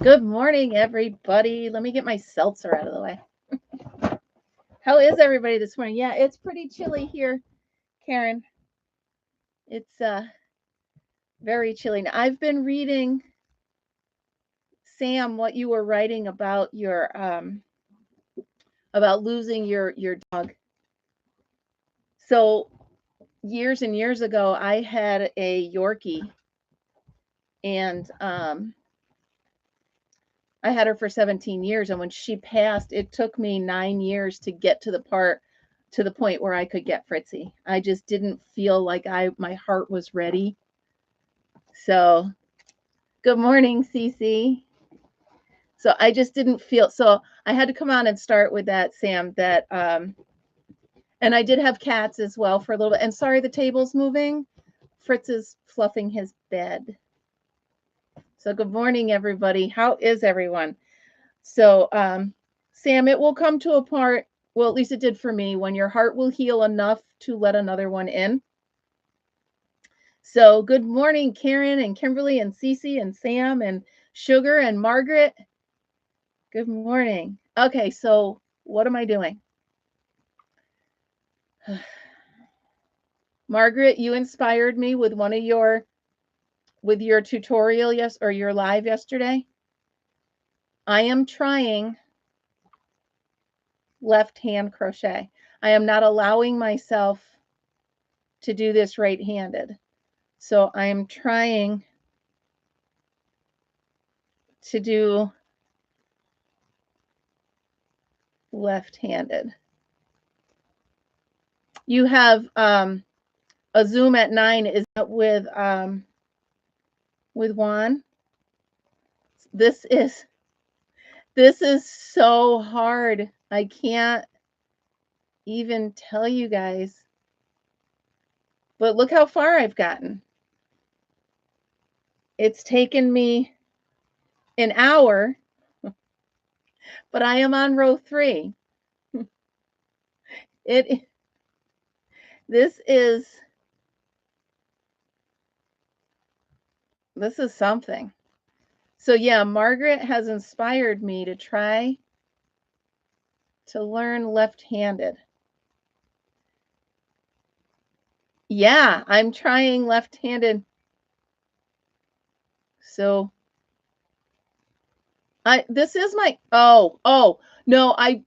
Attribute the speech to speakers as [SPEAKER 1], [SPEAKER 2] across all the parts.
[SPEAKER 1] Good morning, everybody. Let me get my seltzer out of the way. How is everybody this morning? Yeah, it's pretty chilly here, Karen. It's very chilly. Now, I've been reading, Sam, what you were writing about losing your dog. So years and years ago, I had a Yorkie, and I had her for 17 years, and when she passed, it took me 9 years to get to the point where I could get Fritzy. I just didn't feel like my heart was ready. So, good morning, Cece. So I just didn't feel so I had to come on and start with that, Sam, that and I did have cats as well for a little bit. And sorry the table's moving. Fritz is fluffing his bed. So good morning, everybody. How is everyone? So, Sam, it will come to a part, well, at least it did for me, when your heart will heal enough to let another one in. So, good morning, Karen and Kimberly and Cece and Sam and Sugar and Margaret. Good morning. Okay, so what am I doing? Margaret, you inspired me with your tutorial or your live yesterday. I am trying left hand crochet. I am not allowing myself to do this right-handed. So I am trying to do left-handed. You have a Zoom at 9. Is that with Juan? This is so hard. I can't even tell you guys. But look how far I've gotten. It's taken me an hour, but I am on row 3. This is something. So yeah, Margaret has inspired me to try to learn left-handed. Yeah, I'm trying left-handed. So this is my no, I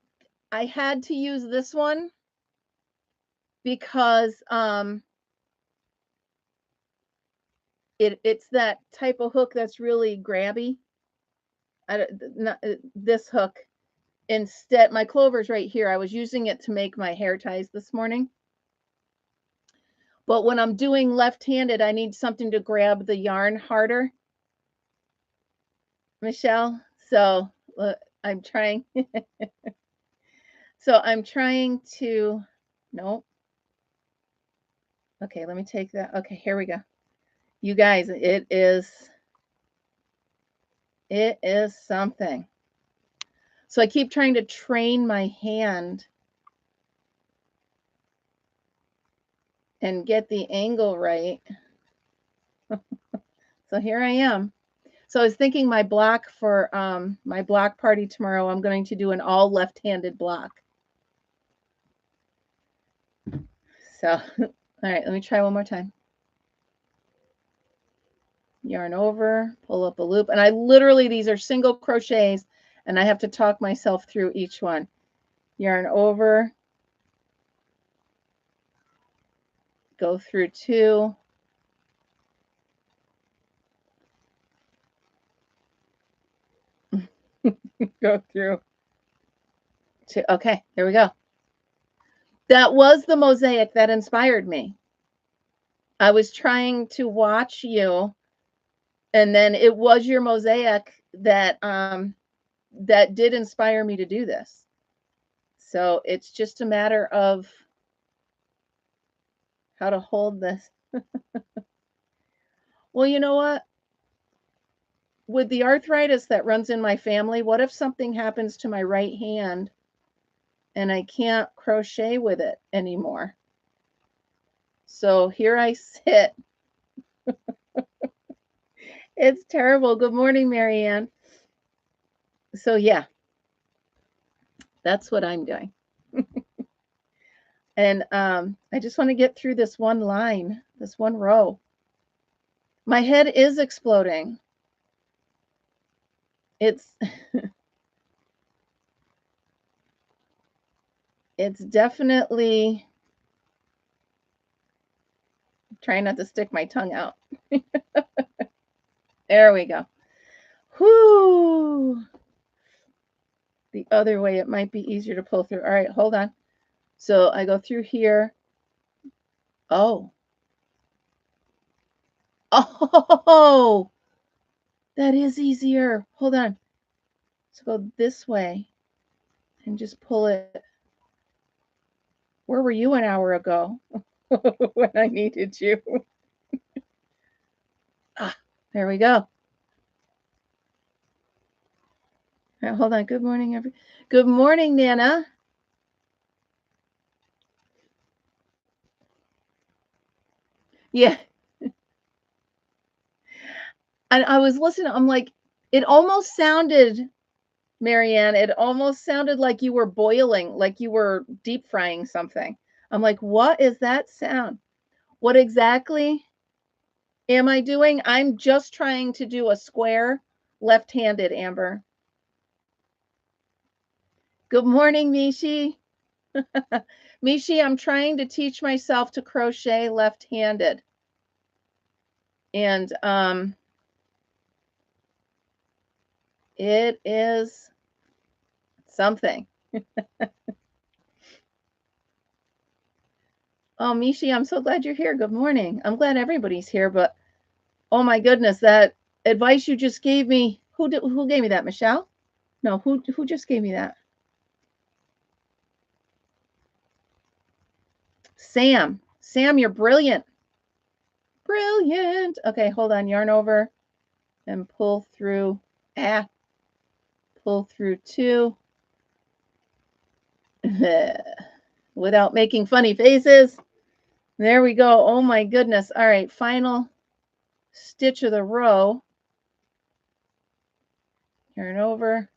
[SPEAKER 1] had to use this one because it's that type of hook that's really grabby. Not this hook. Instead, my clover's right here. I was using it to make my hair ties this morning. But when I'm doing left-handed, I need something to grab the yarn harder. Michelle, so I'm trying. So I'm trying to, nope. Okay, let me take that. Okay, here we go. You guys, it is something. So I keep trying to train my hand and get the angle right. So here I am. So I was thinking my block for my block party tomorrow, I'm going to do an all left-handed block. So, all right, let me try one more time. Yarn over, pull up a loop. And I literally, these are single crochets, and I have to talk myself through each one. Yarn over, go through 2. Go through 2. Okay, there we go. That was the mosaic that inspired me. I was trying to watch you, and then it was your mosaic that that did inspire me to do this. So it's just a matter of how to hold this. Well, you know what? With the arthritis that runs in my family, what if something happens to my right hand and I can't crochet with it anymore? So here I sit. It's terrible. Good morning, Marianne. So yeah, that's what I'm doing. And I just want to get through this one line, this one row. My head is exploding. It's it's definitely trying not to stick my tongue out. There we go. Whoo! The other way, it might be easier to pull through. All right, hold on. So I go through here. Oh. Oh, that is easier. Hold on. So go this way and just pull it. Where were you an hour ago when I needed you? Ah, there we go. Right, hold on. Good morning, Good morning, Nana. Yeah. And I was listening. I'm like, it almost sounded, Marianne, it almost sounded like you were boiling, like you were deep frying something. I'm like, what is that sound? What exactly am I doing? I'm just trying to do a square left-handed, Amber. Good morning, Mishi. Mishi, I'm trying to teach myself to crochet left-handed. And it is something. Oh, Mishi, I'm so glad you're here. Good morning. I'm glad everybody's here, but oh my goodness, that advice you just gave me. Who gave me that? Michelle? No, who just gave me that? Sam. Sam, you're brilliant. Brilliant. Okay, hold on. Yarn over and pull through. Pull through 2. Without making funny faces. There we go. Oh my goodness. All right, final stitch of the row. Yarn over,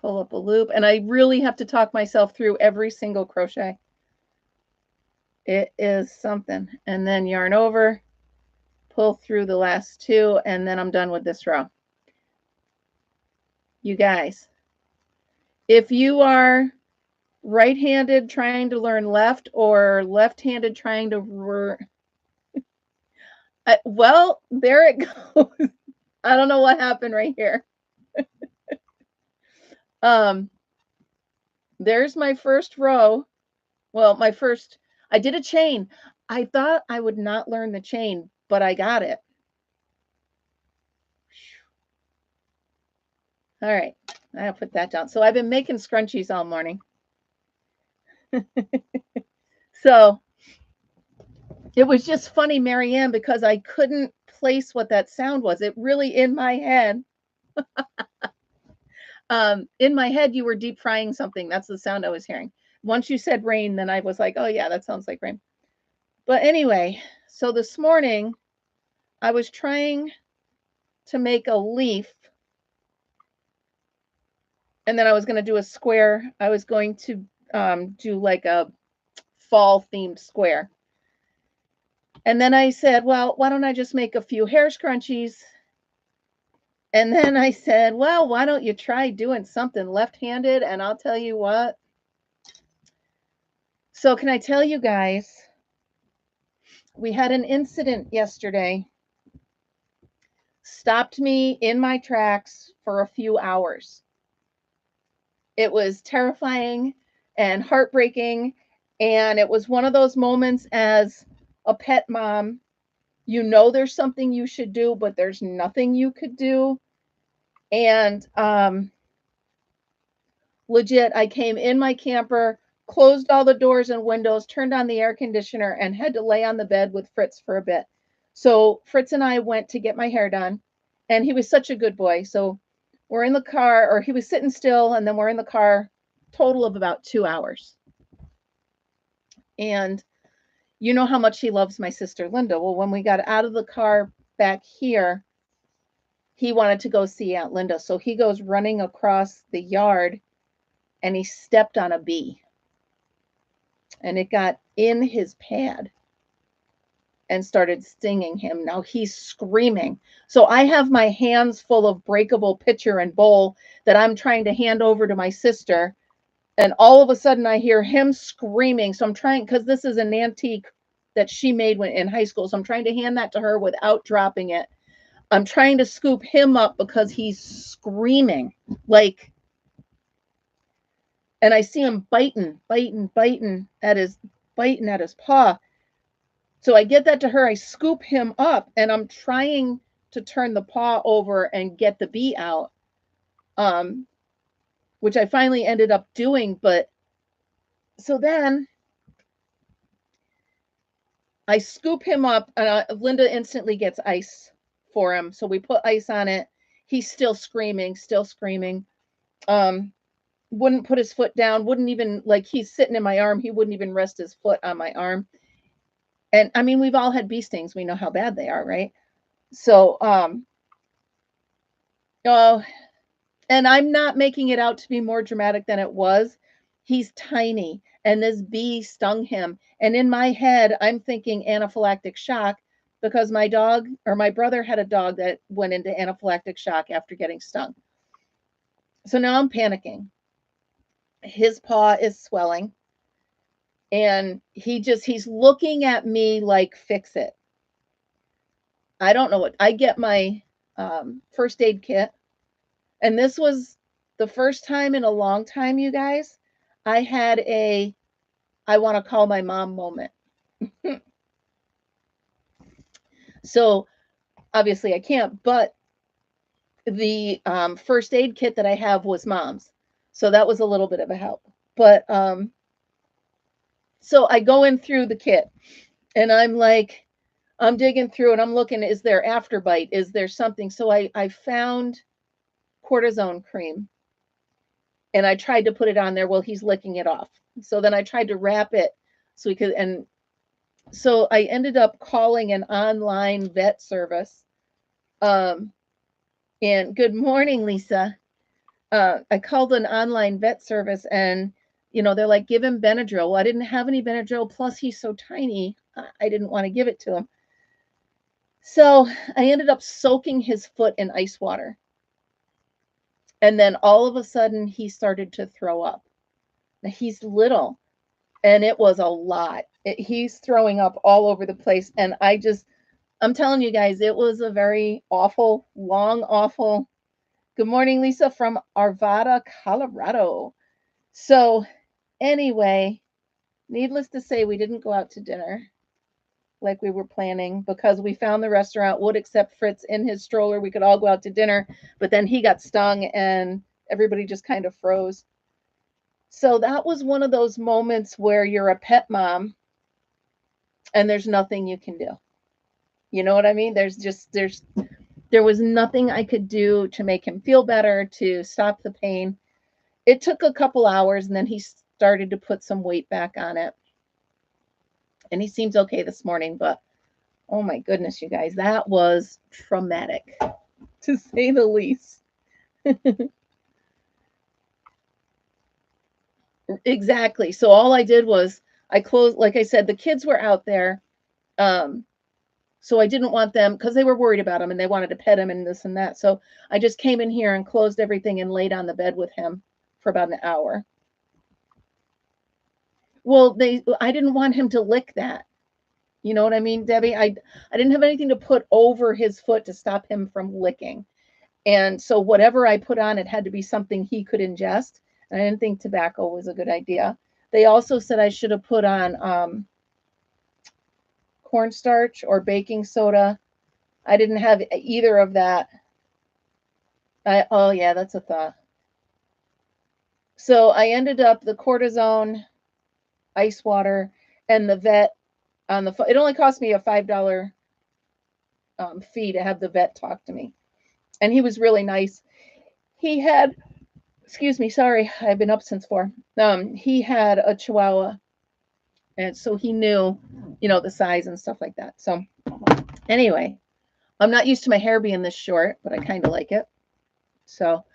[SPEAKER 1] pull up a loop, and I really have to talk myself through every single crochet. It is something. And then yarn over, pull through the last 2, and then I'm done with this row. You guys, if you are right-handed trying to learn left or left-handed trying to well, there it goes. I don't know what happened right here. There's my first row. Well, I did a chain. I thought I would not learn the chain, but I got it. All right, I'll put that down. So I've been making scrunchies all morning. So it was just funny, Marianne, because I couldn't place what that sound was. It really, in my head, you were deep frying something. That's the sound I was hearing. Once you said rain, then I was like, oh yeah, that sounds like rain. But anyway, so this morning I was trying to make a leaf, and then I was going to do a square. I was going to do like a fall themed square. And then I said, well, why don't I just make a few hair scrunchies? And then I said, well, why don't you try doing something left-handed? And I'll tell you what. So can I tell you guys, we had an incident yesterday. Stopped me in my tracks for a few hours. It was terrifying and heartbreaking. And it was one of those moments as a pet mom, you know there's something you should do, but there's nothing you could do. And legit, I came in my camper, closed all the doors and windows, turned on the air conditioner, and had to lay on the bed with Fritz for a bit. So Fritz and I went to get my hair done, and he was such a good boy. So we're in the car, or he was sitting still, and then we're in the car, total of about 2 hours. And you know how much he loves my sister Linda. Well, when we got out of the car back here, he wanted to go see Aunt Linda. So he goes running across the yard and he stepped on a bee and it got in his pad and started stinging him. Now he's screaming. So I have my hands full of breakable pitcher and bowl that I'm trying to hand over to my sister. And all of a sudden I hear him screaming. So I'm trying, because this is an antique that she made when in high school. So I'm trying to hand that to her without dropping it. I'm trying to scoop him up because he's screaming like, and I see him biting at his paw. So I get that to her, I scoop him up, and I'm trying to turn the paw over and get the bee out, which I finally ended up doing. But so then I scoop him up, and Linda instantly gets ice for him. So we put ice on it. He's still screaming. Wouldn't put his foot down, wouldn't even, like, he's sitting in my arm, he wouldn't even rest his foot on my arm. And I mean, we've all had bee stings, we know how bad they are, right? So and I'm not making it out to be more dramatic than it was. He's tiny and this bee stung him, and in my head I'm thinking anaphylactic shock, because my brother had a dog that went into anaphylactic shock after getting stung. So now I'm panicking. His paw is swelling and he's looking at me like, fix it. I don't know what. I get my first aid kit, and this was the first time in a long time, you guys, I had a I want to call my mom moment. So obviously I can't, but the first aid kit that I have was mom's, so that was a little bit of a help. But so I go in through the kit and I'm digging through and I'm looking, is there afterbite? Is there something? So I found cortisone cream and I tried to put it on there. Well, he's licking it off. So then I tried to wrap it so we could, and so I ended up calling an online vet service. And good morning, Lisa. I called an online vet service and, they're like, give him Benadryl. Well, I didn't have any Benadryl. Plus he's so tiny. I didn't want to give it to him. So I ended up soaking his foot in ice water. And then all of a sudden he started to throw up. Now, he's little and it was a lot. He's throwing up all over the place. And I'm telling you guys, it was a very awful, awful. Good morning, Lisa from Arvada, Colorado. So anyway, needless to say, we didn't go out to dinner like we were planning because we found the restaurant would accept Fritz in his stroller. We could all go out to dinner, but then he got stung and everybody just kind of froze. So that was one of those moments where you're a pet mom and there's nothing you can do. You know what I mean? There was nothing I could do to make him feel better, to stop the pain. It took a couple hours and then he started to put some weight back on it. And he seems okay this morning, but oh my goodness, you guys, that was traumatic, to say the least. Exactly. So all I did was I closed, like I said, the kids were out there. So I didn't want them, because they were worried about him and they wanted to pet him and this and that. So I just came in here and closed everything and laid on the bed with him for about an hour. Well, I didn't want him to lick that. You know what I mean, Debbie? I didn't have anything to put over his foot to stop him from licking. And so whatever I put on, it had to be something he could ingest. And I didn't think tobacco was a good idea. They also said I should have put on cornstarch or baking soda. I didn't have either of that. Oh yeah, that's a thought. So I ended up the cortisone, ice water, and the vet on the phone. It only cost me a $5 fee to have the vet talk to me. And he was really nice. He had, excuse me, sorry, I've been up since 4. He had a Chihuahua. And so he knew, the size and stuff like that. So anyway, I'm not used to my hair being this short, but I kind of like it. So,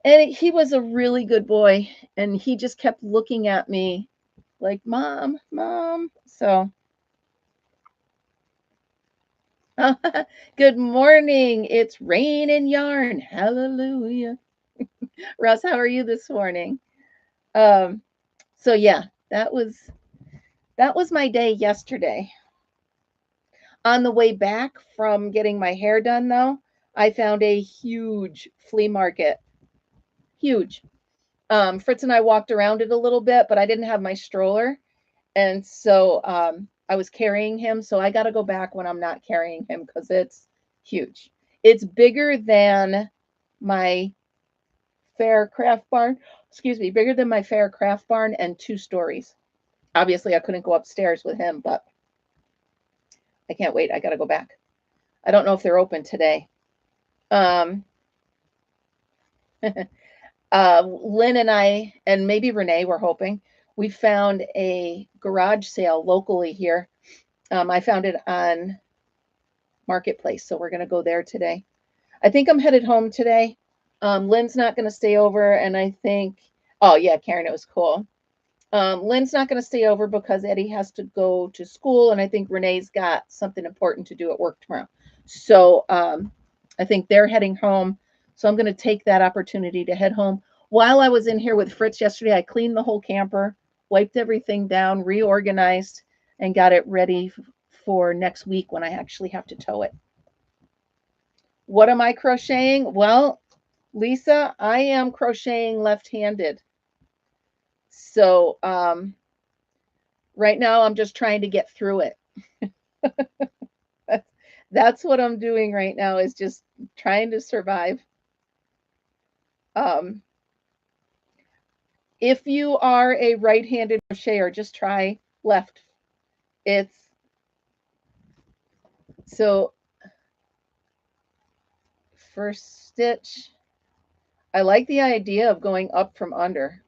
[SPEAKER 1] and he was a really good boy, and he just kept looking at me like, Mom, Mom. So, good morning. It's Rain and Yarn. Hallelujah. Russ, how are you this morning? Um, so yeah, that was my day yesterday. On the way back from getting my hair done, though, I found a huge flea market. Huge. Fritz and I walked around it a little bit, but I didn't have my stroller. And so I was carrying him. So I got to go back when I'm not carrying him because it's huge. It's bigger than my fair craft barn. Excuse me, bigger than my fair craft barn and 2 stories. Obviously, I couldn't go upstairs with him, but I can't wait. I got to go back. I don't know if they're open today. Um, Lynn and I, and maybe Renee, we're hoping, we found a garage sale locally here. I found it on Marketplace, so we're going to go there today. I think I'm headed home today. Lynn's not going to stay over, and I think, oh yeah, Karen, it was cool. Lynn's not going to stay over because Eddie has to go to school, and I think Renee's got something important to do at work tomorrow. So I think they're heading home. So I'm going to take that opportunity to head home. While I was in here with Fritz yesterday, I cleaned the whole camper, wiped everything down, reorganized, and got it ready for next week when I actually have to tow it. What am I crocheting? Well, Lisa, I am crocheting left-handed. So right now I'm just trying to get through it. That's what I'm doing right now, is just trying to survive. If you are a right-handed crocheter, just try left. It's so first stitch. I like the idea of going up from under.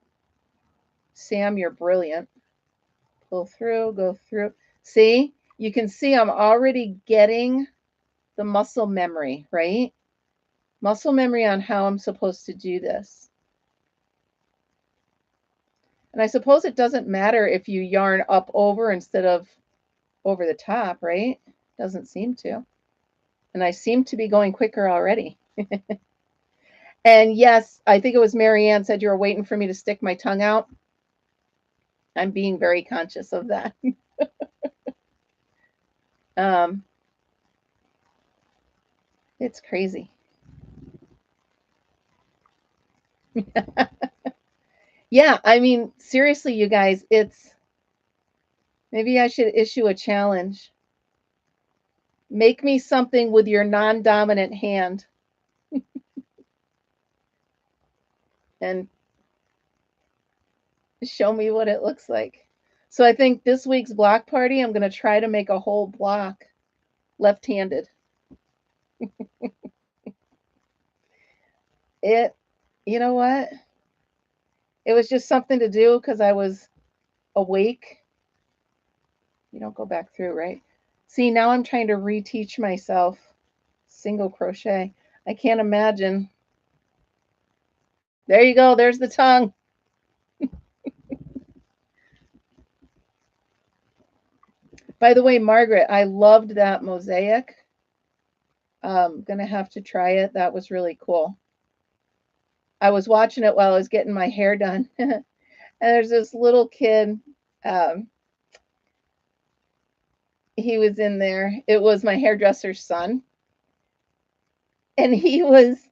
[SPEAKER 1] Sam, you're brilliant. Pull through, go through. See, you can see I'm already getting the muscle memory, right? Muscle memory on how I'm supposed to do this. And I suppose it doesn't matter if you yarn up over instead of over the top, right? Doesn't seem to. And I seem to be going quicker already. And yes, I think it was Marianne said you were waiting for me to stick my tongue out. I'm being very conscious of that. It's crazy. Yeah, I mean, seriously, you guys, it's maybe I should issue a challenge. Make me something with your non-dominant hand. And show me what it looks like. So I think this week's block party, I'm going to try to make a whole block left-handed. You know what? It was just something to do because I was awake. You don't go back through, right? See, now I'm trying to reteach myself single crochet. I can't imagine. There you go. There's the tongue. By the way, Margaret, I loved that mosaic. I'm going to have to try it. That was really cool. I was watching it while I was getting my hair done. And there's this little kid. He was in there. It was my hairdresser's son. And he's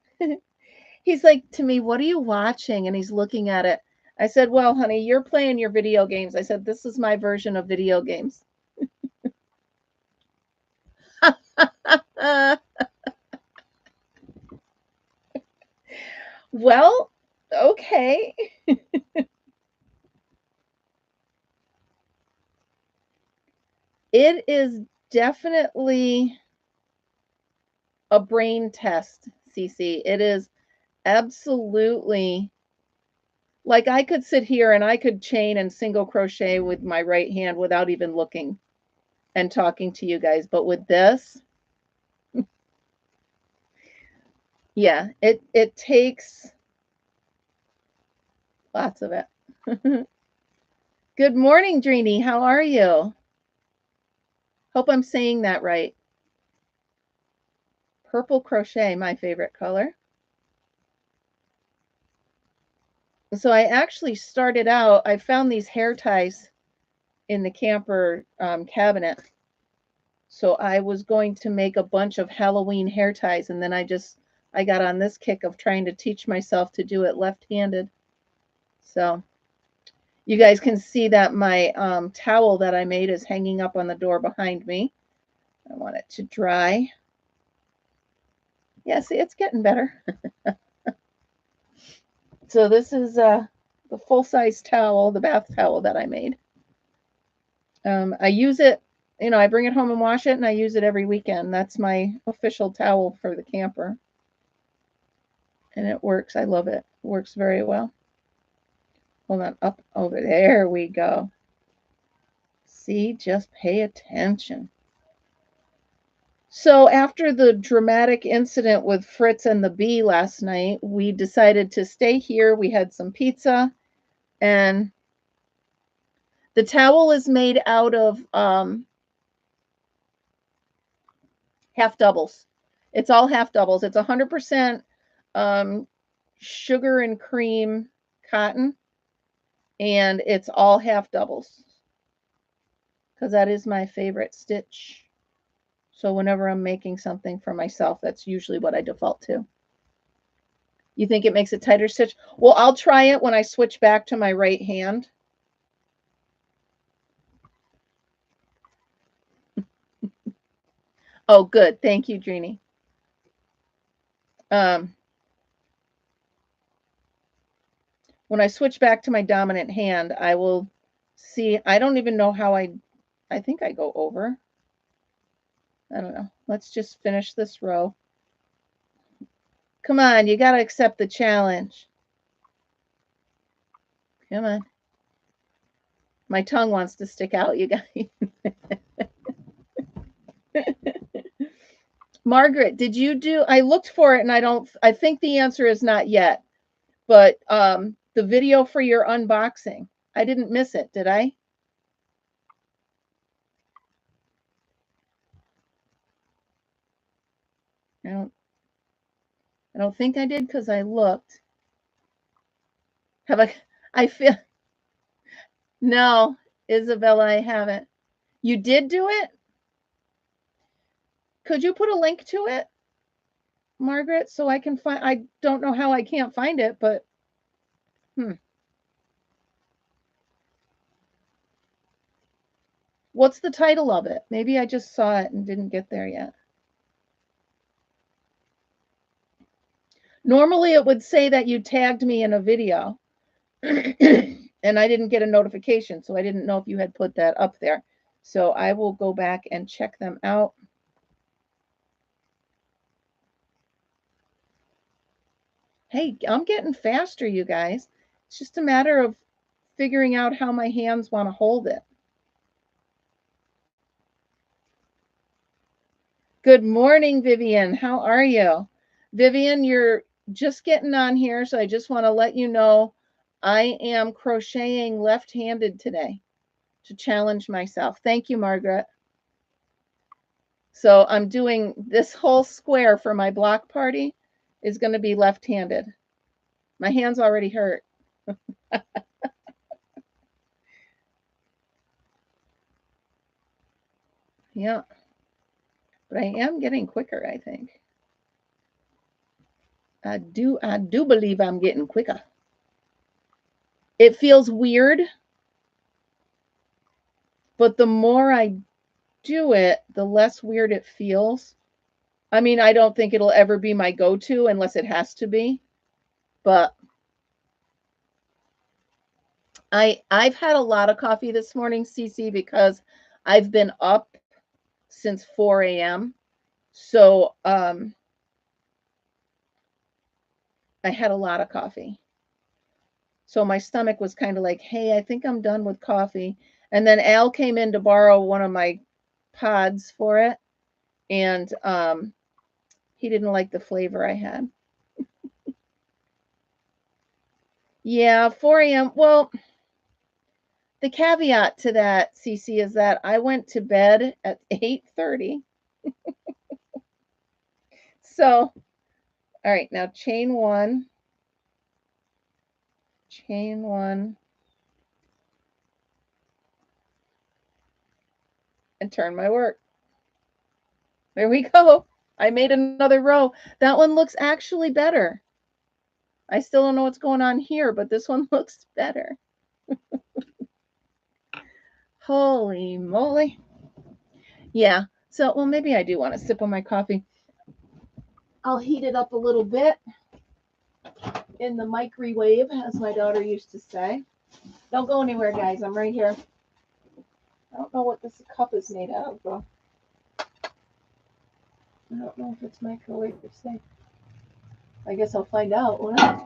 [SPEAKER 1] like to me, what are you watching? And he's looking at it. I said, well, honey, you're playing your video games. I said, this is my version of video games. Well, okay. It is definitely a brain test, Cece. It is absolutely like I could sit here and I could chain and single crochet with my right hand without even looking and talking to you guys. But with this, Yeah, it takes lots of it. Good morning, Dreeny. How are you? Hope I'm saying that right. Purple crochet, my favorite color. So I actually started out, I found these hair ties in the camper cabinet. So I was going to make a bunch of Halloween hair ties, and then I got on this kick of trying to teach myself to do it left-handed. So you guys can see that my towel that I made is hanging up on the door behind me. I want it to dry. Yeah, see, it's getting better. So this is the full-size towel, the bath towel that I made. I use it, I bring it home and wash it, and I use it every weekend. That's my official towel for the camper. And it works. I love it. It works very well. Hold on, up over there we go. See, just pay attention. So after the dramatic incident with Fritz and the bee last night, we decided to stay here. We had some pizza, and the towel is made out of half doubles. It's all half doubles. It's 100% sugar and cream cotton, and it's all half doubles because that is my favorite stitch. So whenever I'm making something for myself, that's usually what I default to. You think it makes a tighter stitch? Well, I'll try it when I switch back to my right hand. Oh, good. Thank you, Dreeny. When I switch back to my dominant hand, I will see. I don't even know how I think I go over. I don't know. Let's just finish this row. Come on, you got to accept the challenge. Come on. My tongue wants to stick out, you guys. Margaret, did you do, I looked for it and I think the answer is not yet, but the video for your unboxing, I didn't miss it, did I? I don't think I did because I looked. I feel, no, Isabella, I haven't. You did do it? Could you put a link to it, Margaret, so I can find, I don't know how I can't find it, but What's the title of it? Maybe I just saw it and didn't get there yet. Normally it would say that you tagged me in a video and I didn't get a notification, so I didn't know if you had put that up there. So I will go back and check them out. Hey, I'm getting faster, you guys. It's just a matter of figuring out how my hands want to hold it. Good morning, Vivian. How are you? Vivian, you're just getting on here, so I just want to let you know I am crocheting left-handed today to challenge myself. Thank you, Margaret. So I'm doing this whole square for my block party is going to be left-handed. My hands already hurt. Yeah. But I am getting quicker, I think. I do believe I'm getting quicker. It feels weird, but the more I do it, the less weird it feels. I mean, I don't think it'll ever be my go-to unless it has to be, but I've had a lot of coffee this morning, Cece, because I've been up since 4 a.m. So I had a lot of coffee. So my stomach was kind of like, hey, I think I'm done with coffee. And then Al came in to borrow one of my pods for it, and he didn't like the flavor I had. Yeah, 4 a.m. Well, the caveat to that, Cece, is that I went to bed at 8:30. So, all right, now chain one, and turn my work. There we go. I made another row. That one looks actually better. I still don't know what's going on here, but this one looks better. Holy moly. Yeah. So, well, maybe I do want to sip on my coffee. I'll heat it up a little bit in the microwave, as my daughter used to say. Don't go anywhere, guys. I'm right here. I don't know what this cup is made out of, though. I don't know if it's microwave safe. I guess I'll find out, won't I?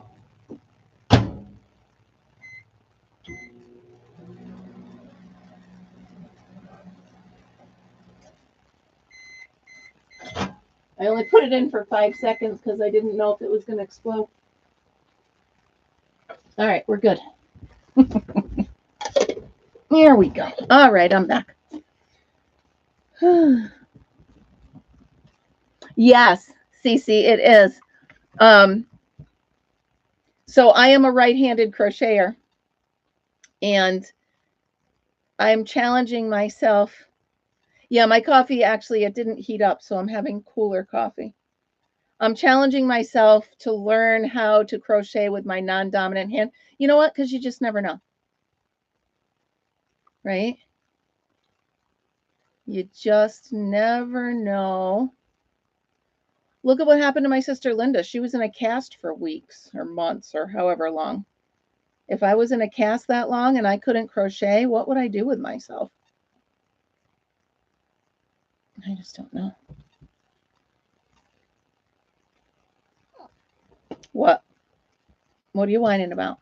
[SPEAKER 1] I only put it in for 5 seconds because I didn't know if it was going to explode. All right, we're good. There we go. All right, I'm back. Yes, Cece, it is. So I am a right-handed crocheter, and I'm challenging myself. Yeah, my coffee actually, it didn't heat up, so I'm having cooler coffee. I'm challenging myself to learn how to crochet with my non-dominant hand. You know what? Because you just never know. Right? You just never know. Look at what happened to my sister Linda. She was in a cast for weeks or months or however long. If I was in a cast that long and I couldn't crochet, what would I do with myself? I just don't know. What? What are you whining about?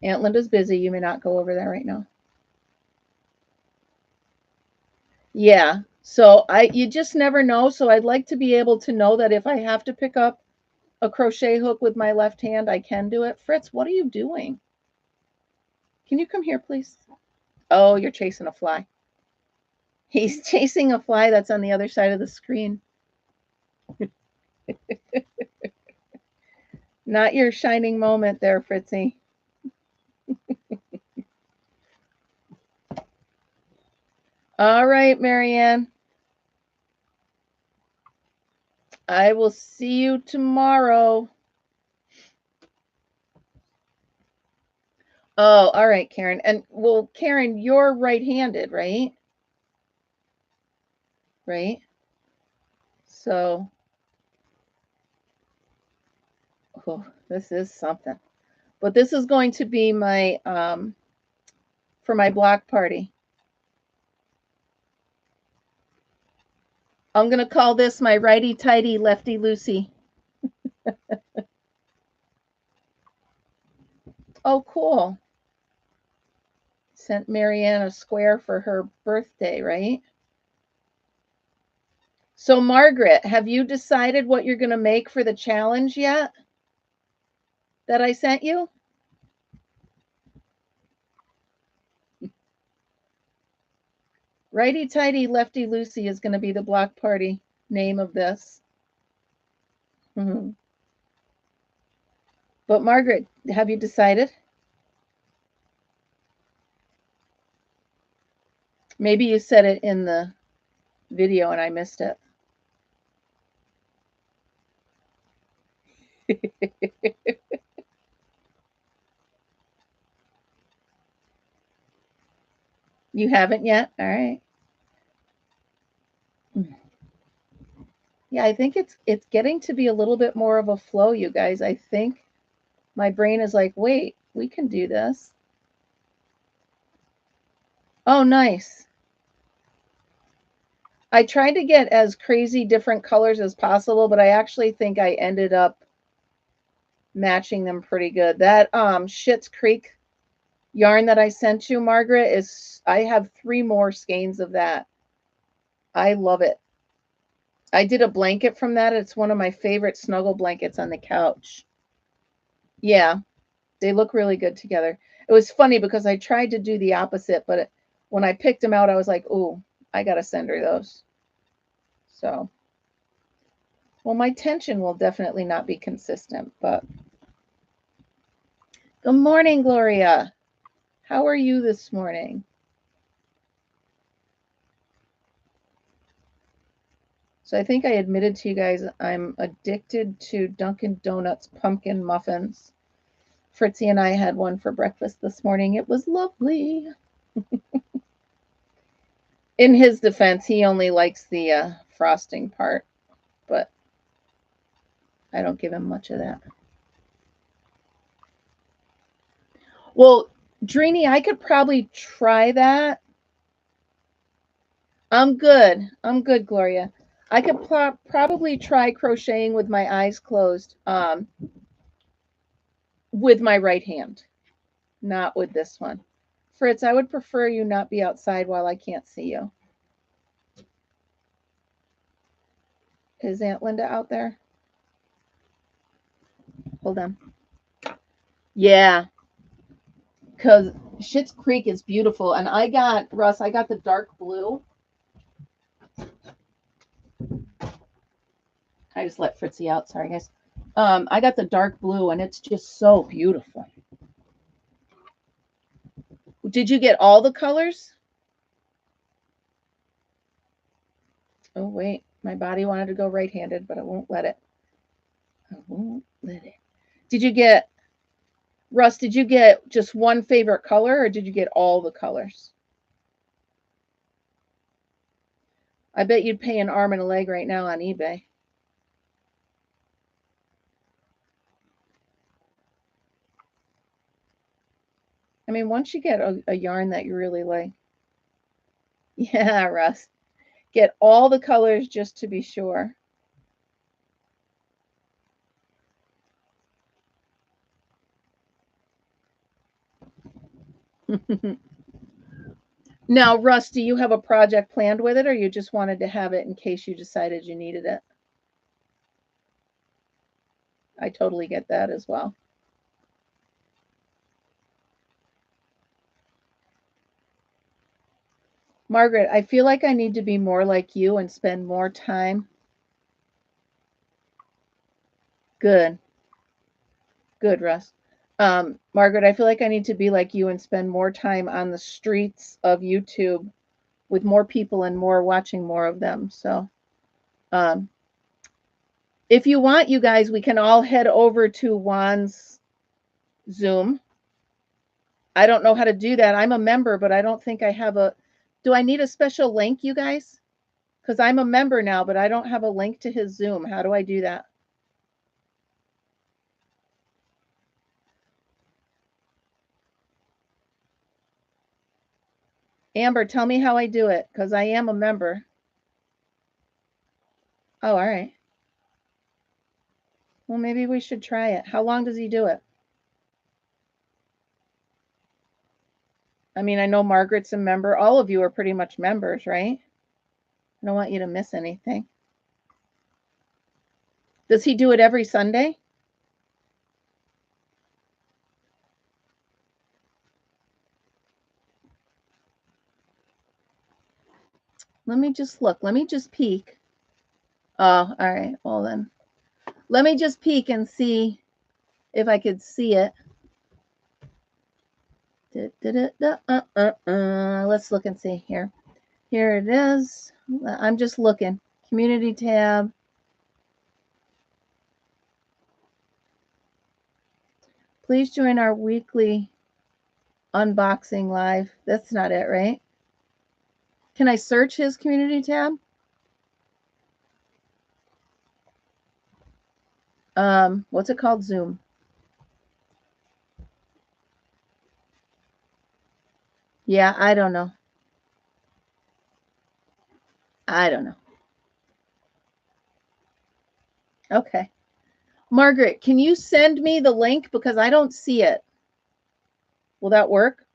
[SPEAKER 1] Aunt Linda's busy. You may not go over there right now. Yeah. So you just never know. So I'd like to be able to know that if I have to pick up a crochet hook with my left hand, I can do it. Fritz, what are you doing? Can you come here, please? Oh, you're chasing a fly. He's chasing a fly that's on the other side of the screen. Not your shining moment there, Fritzy. All right, Marianne. I will see you tomorrow. Oh, all right, Karen. And well, Karen, you're right-handed, right? Right? So, oh, this is something. But this is going to be my for my block party. I'm going to call this my righty-tighty, lefty-loosey. Oh, cool. Sent Marianne a square for her birthday, right? So, Margaret, have you decided what you're going to make for the challenge yet that I sent you? Righty-tighty, lefty-loosey is going to be the block party name of this. Mm-hmm. But, Margaret, have you decided? Maybe you said it in the video and I missed it. You haven't yet? All right. Yeah, I think it's getting to be a little bit more of a flow, you guys. I think my brain is like, wait, we can do this. Oh, nice. I tried to get as crazy different colors as possible, but I actually think I ended up matching them pretty good. That Schitt's Creek yarn that I sent you, Margaret, is I have 3 more skeins of that. I love it. I did a blanket from that. It's one of my favorite snuggle blankets on the couch. Yeah. They look really good together. It was funny because I tried to do the opposite, but when I picked them out, I was like, "Ooh, I got to send her those." So, well, my tension will definitely not be consistent, but good morning, Gloria. How are you this morning? So I think I admitted to you guys I'm addicted to Dunkin' Donuts pumpkin muffins. Fritzy and I had one for breakfast this morning. It was lovely. In his defense, he only likes the frosting part, but I don't give him much of that. Well, Drini, I could probably try that. I'm good. I'm good, Gloria. I could probably try crocheting with my eyes closed, with my right hand, not with this one. Fritz, I would prefer you not be outside while I can't see you. Is Aunt Linda out there? Hold on. Yeah, because Schitt's Creek is beautiful. And I got, Russ, I got the dark blue. I just let Fritzy out. Sorry, guys. I got the dark blue, and it's just so beautiful. Did you get all the colors? Oh, wait. My body wanted to go right-handed, but I won't let it. I won't let it. Did you get, Russ, did you get just one favorite color, or did you get all the colors? I bet you'd pay an arm and a leg right now on eBay. I mean, once you get a yarn that you really like. Yeah, Russ. Get all the colors just to be sure. Now, Russ, do you have a project planned with it, or you just wanted to have it in case you decided you needed it? I totally get that as well. Margaret, I feel like I need to be more like you and spend more time. Good. Good, Russ. Margaret, I feel like I need to be like you and spend more time on the streets of YouTube with more people and more watching more of them. So, if you want, you guys, we can all head over to Juan's Zoom. I don't know how to do that. I'm a member, but I don't think I have a. Do I need a special link, you guys? Because I'm a member now, but I don't have a link to his Zoom. How do I do that? Amber, tell me how I do it, because I am a member. Oh, all right. Well, maybe we should try it. How long does he do it? I mean, I know Margaret's a member. All of you are pretty much members, right? I don't want you to miss anything. Does he do it every Sunday? Let me just look. Let me just peek. Oh, all right. Well, then, let me just peek and see if I could see it. Let's look and see here. Here it is. I'm just looking. Community tab. Please join our weekly unboxing live. That's not it, right? Can I search his community tab? What's it called? Zoom. Yeah, I don't know. I don't know. Okay. Margaret, can you send me the link because I don't see it? Will that work?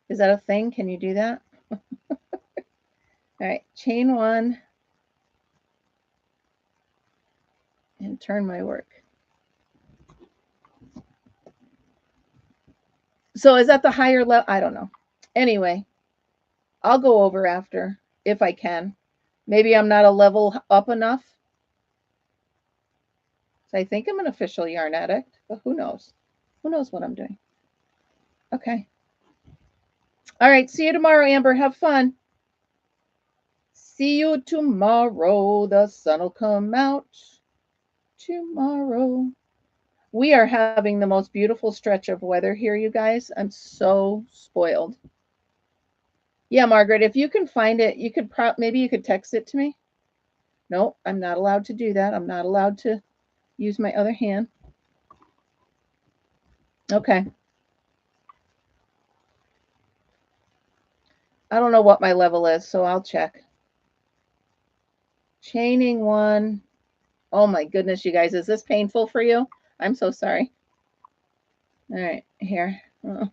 [SPEAKER 1] Is that a thing? Can you do that? All right, chain one and turn my work. So is that the higher level? I don't know. Anyway, I'll go over after if I can. Maybe I'm not a level up enough. So I think I'm an official yarn addict, but who knows? Who knows what I'm doing? Okay. All right. See you tomorrow, Amber. Have fun. See you tomorrow. The sun will come out tomorrow. We are having the most beautiful stretch of weather here, you guys. I'm so spoiled. Yeah, Margaret, if you can find it, you could maybe you could text it to me. No, I'm not allowed to do that. I'm not allowed to use my other hand. Okay. I don't know what my level is, so I'll check. Chaining 1. Oh my goodness, you guys, is this painful for you? I'm so sorry. All right, here. Oh.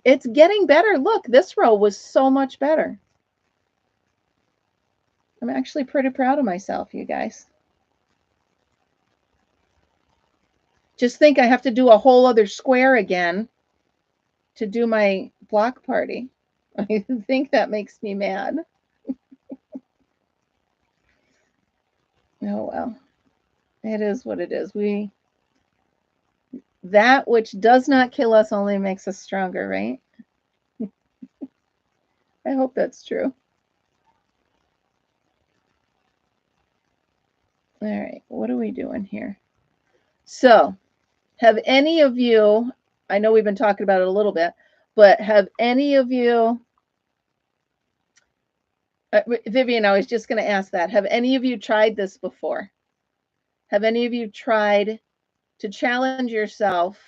[SPEAKER 1] It's getting better. Look, this row was so much better. I'm actually pretty proud of myself, you guys. Just think I have to do a whole other square again to do my block party. I think that makes me mad. Oh, well. It is what it is. That which does not kill us only makes us stronger, right? I hope that's true. All right, what are we doing here? So, have any of you, I know we've been talking about it a little bit, but have any of you, Vivian, I was just going to ask that. Have any of you tried this before? Have any of you tried to challenge yourself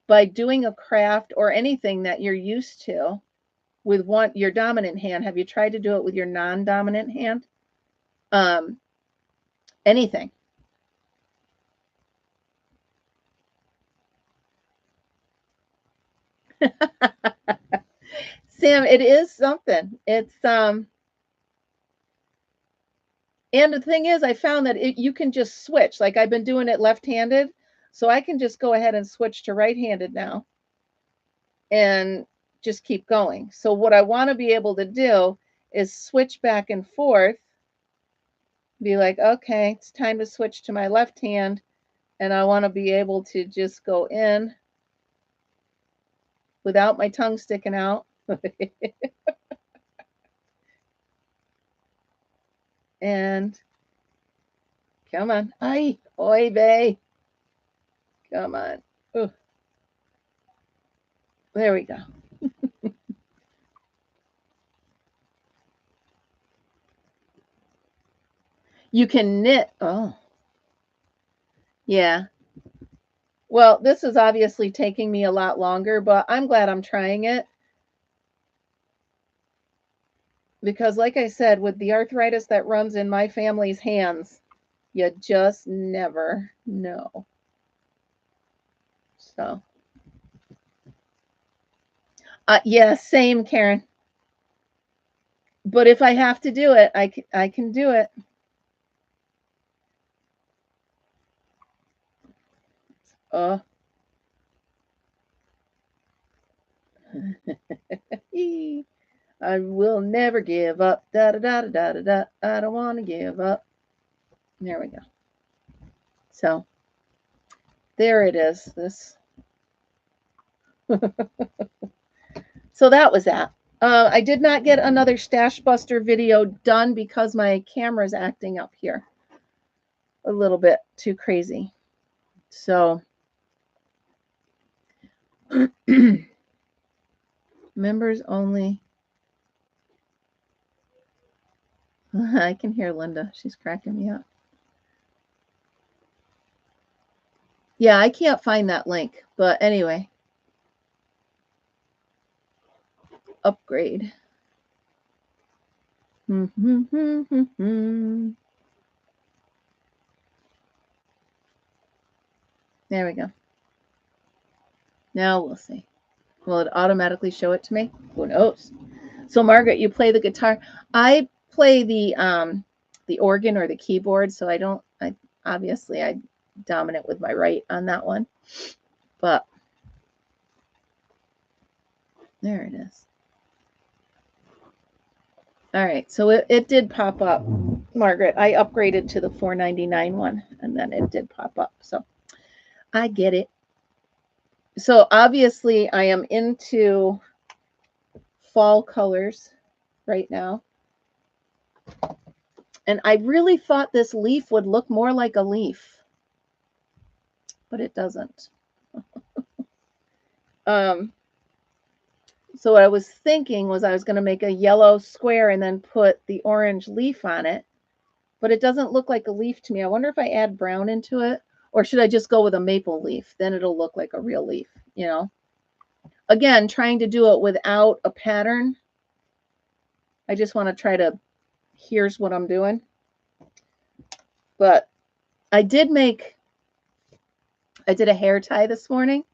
[SPEAKER 1] by doing a craft or anything that you're used to with your dominant hand? Have you tried to do it with your non-dominant hand? Anything. Sam, it is something. It's and the thing is, I found that you can just switch. Like I've been doing it left-handed, so I can just go ahead and switch to right-handed now and just keep going. So what I want to be able to do is switch back and forth, be like, okay, it's time to switch to my left hand, and I want to be able to just go in without my tongue sticking out. And come on. Ay, oy vey. Come on. Ooh. There we go. You can knit. Oh. Yeah. Well, this is obviously taking me a lot longer, but I'm glad I'm trying it. Because like I said, with the arthritis that runs in my family's hands, you just never know. So, yeah, same, Karen. But if I have to do it, I can do it. Oh. I will never give up. Da da da da da da. I don't want to give up. There we go. So there it is. This. So that was that. I did not get another Stash Buster video done because my camera's acting up here a little bit too crazy. So members only. I can hear Linda. She's cracking me up. Yeah, I can't find that link. But anyway. Upgrade. There we go. Now we'll see. Will it automatically show it to me? Who knows? So Margaret, you play the guitar. I play the organ or the keyboard, so I obviously I dominant with my right on that one. But there it is. All right, so it did pop up, Margaret. I upgraded to the $4.99 one, and then it did pop up. So I get it. So obviously I am into fall colors right now. And I really thought this leaf would look more like a leaf, but it doesn't. So what I was thinking was I was going to make a yellow square and then put the orange leaf on it, but it doesn't look like a leaf to me. I wonder if I add brown into it, or should I just go with a maple leaf? Then it'll look like a real leaf, you know? Again, trying to do it without a pattern. I just want to try to, here's what I'm doing. But I did a hair tie this morning,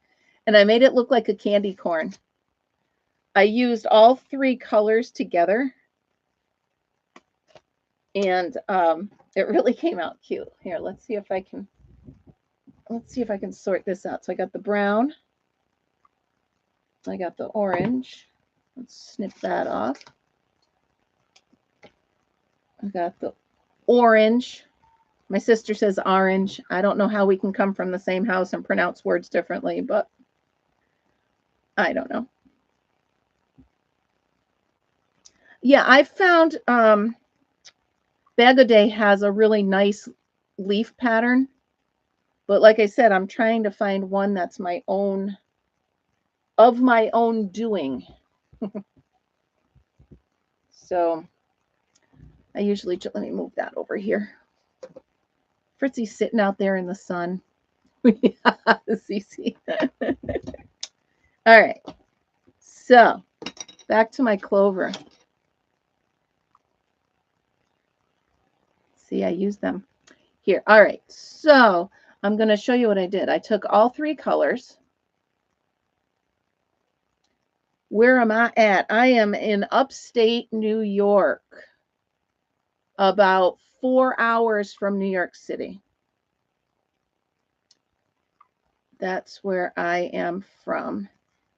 [SPEAKER 1] and I made it look like a candy corn. I used all three colors together, and it really came out cute. Here, let's see if I can sort this out. So I got the brown, I got the orange. Let's snip that off. I got the orange. My sister says orange. I don't know how we can come from the same house and pronounce words differently, but I don't know. Yeah, I found Bag O' Day has a really nice leaf pattern. But like I said, I'm trying to find one that's my own, of my own doing. So I usually, let me move that over here. Fritzy's sitting out there in the sun. Cece. All right. So back to my clover. See, I use them here. All right. So I'm going to show you what I did. I took all three colors. Where am I at? I am in upstate New York, about 4 hours from New York City. That's where I am from.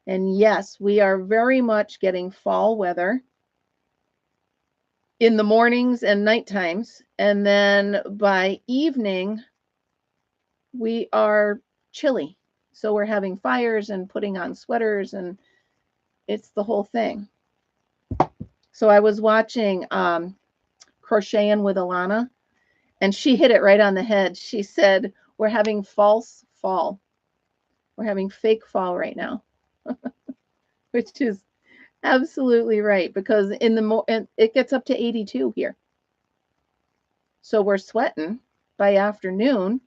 [SPEAKER 1] And yes, we are very much getting fall weather in the mornings and night times. And then by evening, we are chilly. So we're having fires and putting on sweaters, and it's the whole thing. So I was watching Crocheting with Alana, and she hit it right on the head. She said, we're having false fall. We're having fake fall right now, which is absolutely right, because in the it gets up to 82 here. So we're sweating by afternoon,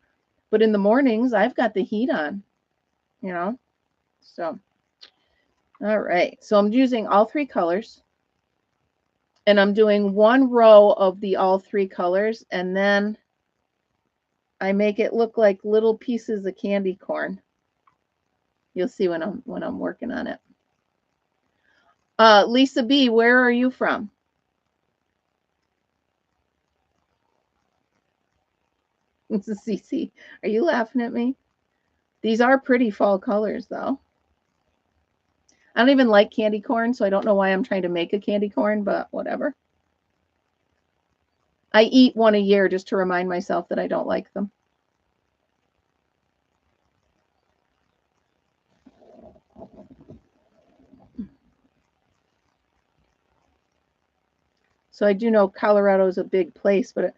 [SPEAKER 1] but in the mornings I've got the heat on, you know. So all right. So I'm using all three colors, and I'm doing one row of the all three colors, and then I make it look like little pieces of candy corn. You'll see when I'm working on it. Lisa B, where are you from? Cece, are you laughing at me? These are pretty fall colors, though. I don't even like candy corn, so I don't know why I'm trying to make a candy corn, but whatever. I eat one a year just to remind myself that I don't like them. So I do know Colorado is a big place, but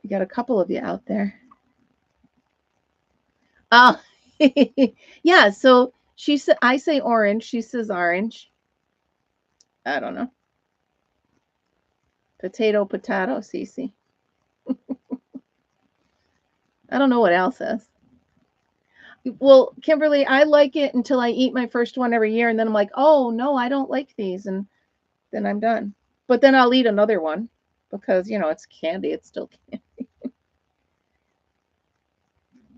[SPEAKER 1] you got a couple of you out there. Oh, yeah. So she said, I say orange. She says orange. I don't know. Potato, Cece. I don't know what Al says. Well, Kimberly, I like it until I eat my first one every year, and then I'm like, oh no, I don't like these, and then I'm done. But then I'll eat another one because, you know, it's candy. It's still candy.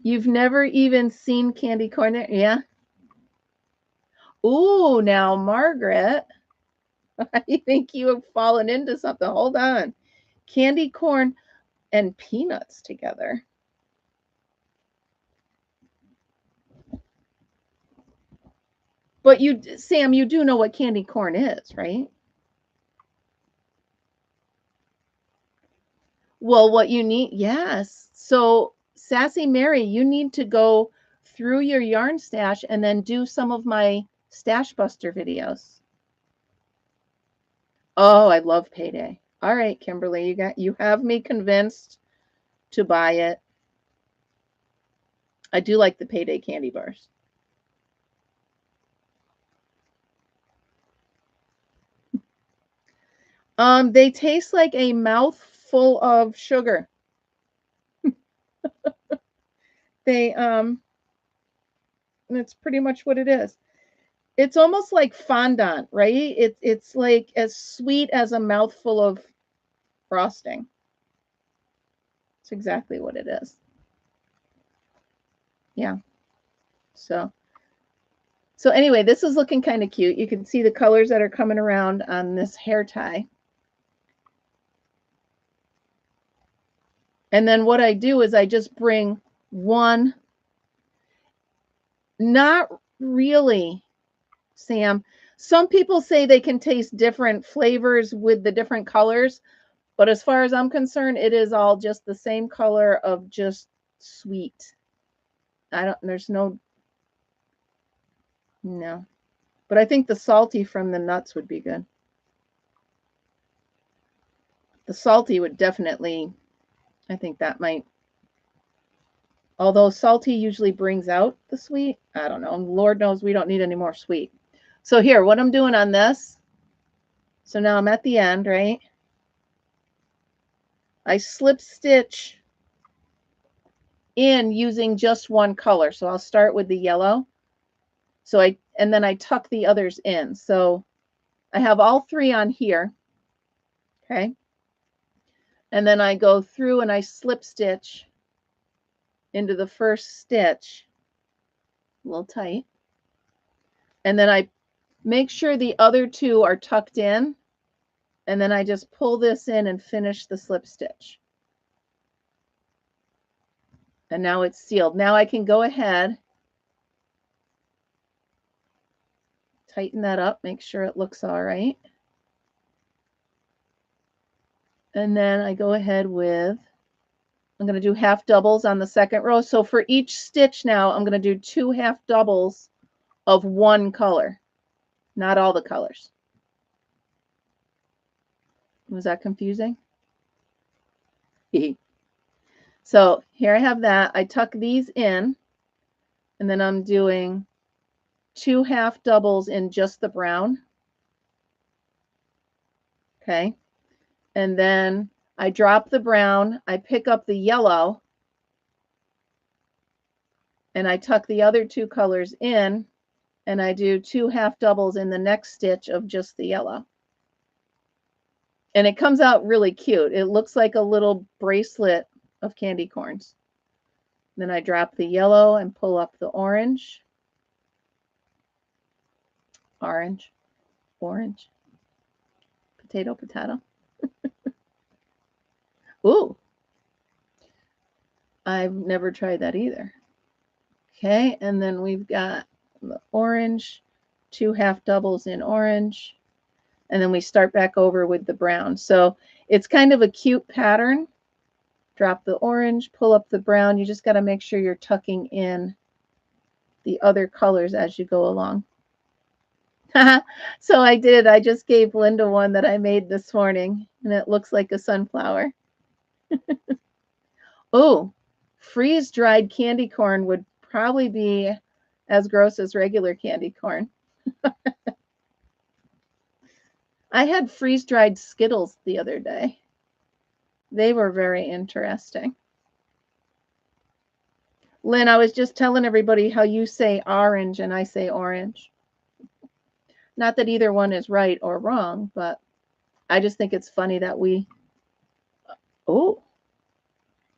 [SPEAKER 1] You've never even seen candy corn there? Yeah. Ooh, now, Margaret, I think you have fallen into something. Hold on. Candy corn and peanuts together. But Sam, you do know what candy corn is, right? Well, what you need, yes. So, Sassy Mary, you need to go through your yarn stash and then do some of my Stash Buster videos. Oh, I love Payday. All right, Kimberly, you have me convinced to buy it. I do like the Payday candy bars. They taste like a mouthful of sugar. That's pretty much what it is. It's almost like fondant, right? It's like as sweet as a mouthful of frosting. It's exactly what it is. Yeah. So anyway, this is looking kind of cute. You can see the colors that are coming around on this hair tie. And then what I do is I just bring one, not really, Sam. Some people say they can taste different flavors with the different colors, but as far as I'm concerned, it is all just the same color of just sweet. There's no. But I think the salty from the nuts would be good. The salty would definitely, I think that might, although salty usually brings out the sweet. I don't know. Lord knows we don't need any more sweet. So here, what I'm doing on this, so now I'm at the end, right? I slip stitch in using just one color. So I'll start with the yellow. And then I tuck the others in. So I have all three on here. Okay. And then I go through and I slip stitch into the first stitch, a little tight. And then I make sure the other two are tucked in. And then I just pull this in and finish the slip stitch. And now it's sealed. Now I can go ahead, tighten that up, make sure it looks all right. And then I go ahead with, I'm going to do half doubles on the second row. So for each stitch now, I'm going to do 2 half doubles of one color, not all the colors. Was that confusing? So here I have that. I tuck these in, and then I'm doing 2 half doubles in just the brown. Okay. And then I drop the brown, I pick up the yellow, and I tuck the other two colors in, and I do 2 half doubles in the next stitch of just the yellow. And it comes out really cute. It looks like a little bracelet of candy corns. Then I drop the yellow and pull up the orange. Orange, orange, potato, potato. Ooh, I've never tried that either. Okay, and then we've got the orange, 2 half doubles in orange, and then we start back over with the brown. So it's kind of a cute pattern. Drop the orange, pull up the brown. You just got to make sure you're tucking in the other colors as you go along. So I did. I just gave Linda one that I made this morning, and it looks like a sunflower. Oh, freeze-dried candy corn would probably be as gross as regular candy corn. I had freeze-dried Skittles the other day. They were very interesting. Lynn, I was just telling everybody how you say orange and I say orange. Not that either one is right or wrong, but I just think it's funny that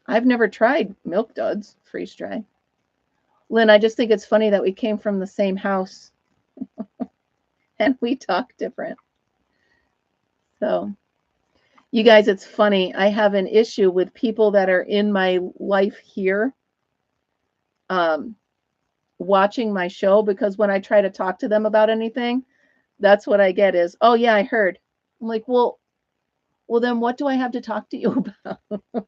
[SPEAKER 1] I've never tried Milk Duds freeze-dried. Lynn, I just think it's funny that we came from the same house and we talk different. So, you guys, it's funny. I have an issue with people that are in my life here. watching my show, because when I try to talk to them about anything, that's what I get is, oh yeah, I heard. I'm like, well, then what do I have to talk to you about?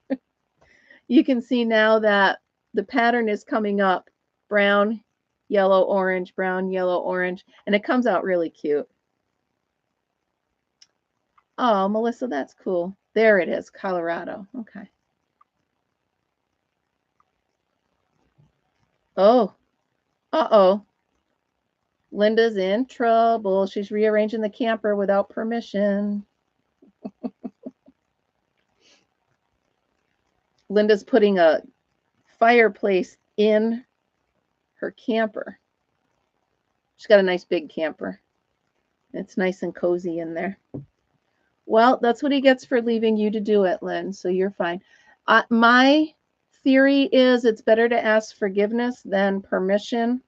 [SPEAKER 1] You can see now that the pattern is coming up, brown, yellow, orange, brown, yellow, orange, and it comes out really cute. Oh, Melissa, that's cool. There it is, Colorado. Okay. Oh, uh-oh. Linda's in trouble. She's rearranging the camper without permission. Linda's putting a fireplace in her camper. She's got a nice big camper. It's nice and cozy in there. Well, that's what he gets for leaving you to do it, Lynn, so you're fine. My theory is it's better to ask forgiveness than permission.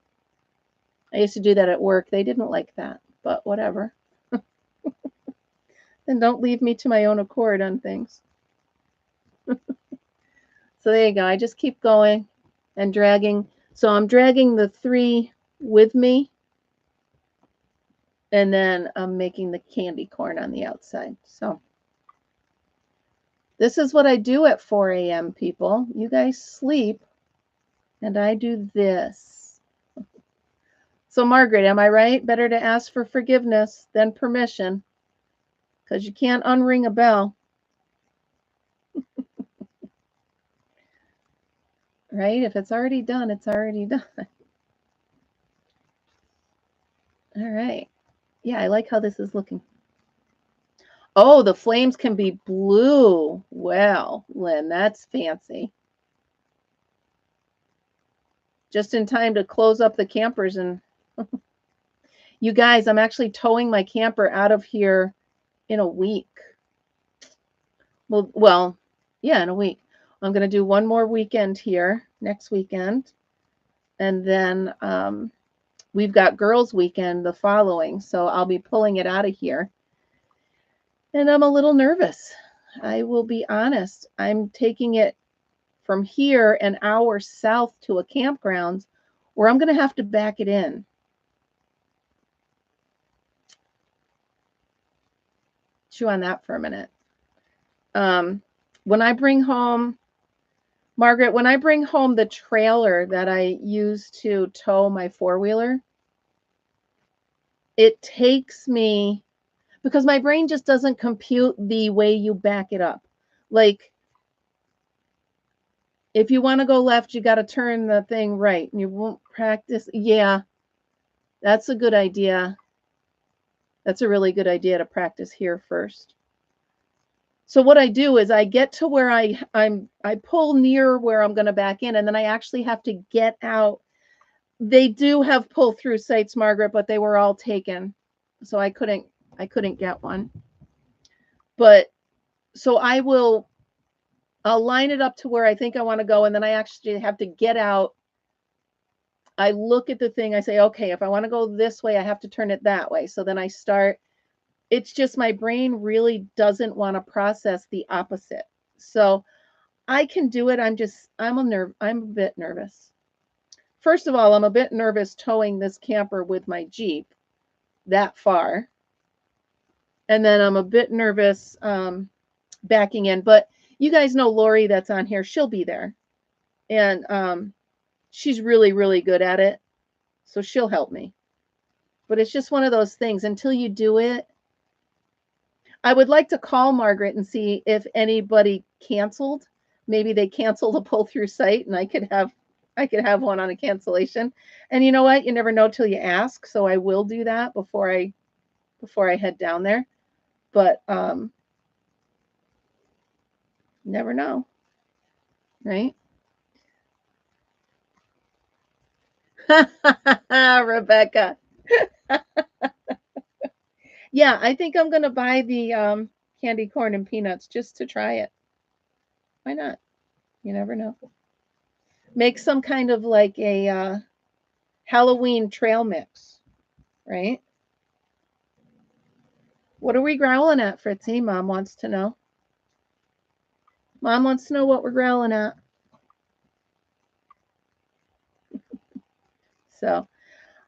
[SPEAKER 1] I used to do that at work. They didn't like that, but whatever. Then don't leave me to my own accord on things. So there you go. I just keep going and dragging. So I'm dragging the 3 with me, and then I'm making the candy corn on the outside. So this is what I do at 4 a.m., people. You guys sleep, and I do this. So Margaret, am I right? Better to ask for forgiveness than permission, because you can't unring a bell. Right? If it's already done, it's already done. All right. Yeah, I like how this is looking. Oh, the flames can be blue. Well, Lynn, that's fancy. Just in time to close up the campers. And you guys, I'm actually towing my camper out of here in a week. Well, yeah, in a week. I'm going to do one more weekend here next weekend. And then we've got girls' weekend the following. So I'll be pulling it out of here. And I'm a little nervous. I will be honest. I'm taking it from here an hour south to a campground where I'm going to have to back it in. Chew on that for a minute. When I bring home, Margaret, when I bring home the trailer that I use to tow my 4-wheeler, it takes me, because my brain just doesn't compute the way you back it up. Like, if you want to go left, you got to turn the thing right, and you won't practice. Yeah, that's a good idea. That's a really good idea to practice here first. So what I do is I get to where I pull near where I'm going to back in, and then I actually have to get out. They do have pull through sites, Margaret, but they were all taken, so I couldn't get one. But so I'll line it up to where I think I want to go, and then I actually have to get out. I look at the thing, I say, okay, if I want to go this way, I have to turn it that way. So then I start. It's just my brain really doesn't want to process the opposite. So I can do it. I'm a bit nervous. First of all, I'm a bit nervous towing this camper with my Jeep that far. And then I'm a bit nervous backing in. But you guys know Lori that's on here. She'll be there. And she's really, really good at it. So she'll help me. But it's just one of those things. Until you do it, I would like to call Margaret and see if anybody canceled. Maybe they canceled a pull-through site, and I could have one on a cancellation. And you know what? You never know till you ask. So I will do that before I head down there. But never know, right? Rebecca. Yeah, I think I'm gonna buy the candy corn and peanuts just to try it. Why not? You never know. Make some kind of like a Halloween trail mix, right? What are we growling at, Fritzy? Mom wants to know. Mom wants to know what we're growling at. So,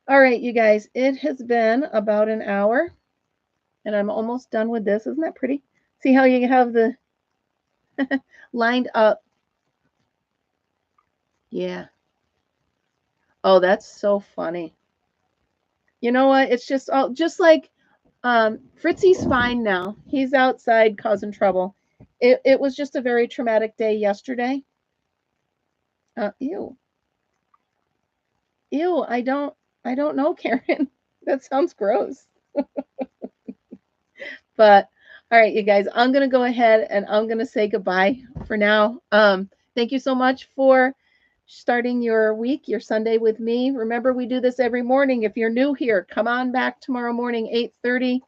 [SPEAKER 1] all right, you guys, it has been about an hour and I'm almost done with this. Isn't that pretty? See how you have the lined up. Yeah. Oh, that's so funny. You know what? It's just all just like Fritzy's fine now. He's outside causing trouble. It was just a very traumatic day yesterday. Ew. Ew, I don't know, Karen. That sounds gross. But all right, you guys, I'm gonna go ahead and I'm gonna say goodbye for now. Thank you so much for starting your week, your Sunday with me. Remember, we do this every morning. If you're new here, come on back tomorrow morning, 8:30.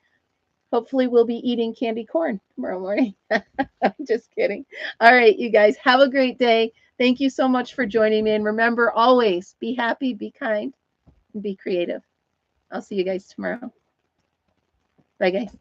[SPEAKER 1] Hopefully, we'll be eating candy corn tomorrow morning. I'm just kidding. All right, you guys, have a great day. Thank you so much for joining me. And remember, always be happy, be kind, and be creative. I'll see you guys tomorrow. Bye, guys.